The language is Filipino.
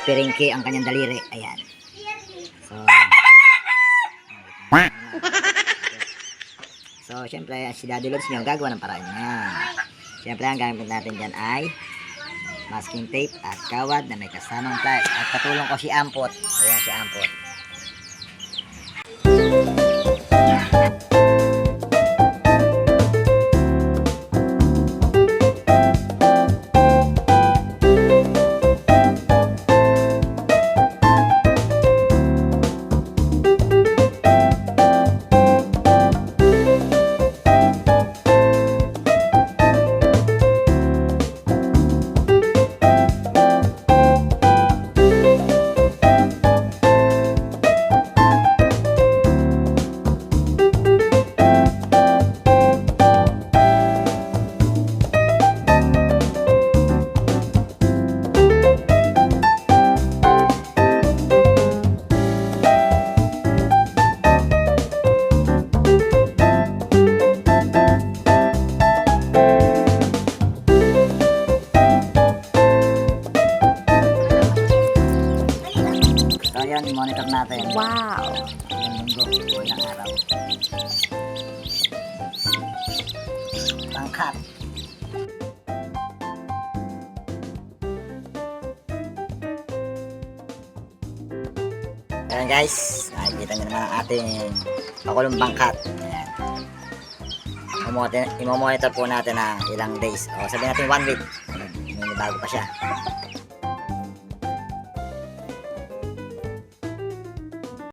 piringki ang kanyang daliri. Ayan. So, syempre, si Daddy Lods nyo, gagawa ng paraan niya. Syempre, ang gamit natin dyan ay masking tape at kawad na may kasamang pliers. At katulong ko si Ampot. Ayan si Ampot. So ayan, i-monitor natin. Wow! Ilang linggo, ilang araw. Pangkat. Ayan guys, nakikita nyo naman ang ating pakulong bangkat. Ayan. I-monitor po natin ng ilang days. O sabihin natin 1 week. Bago pa siya.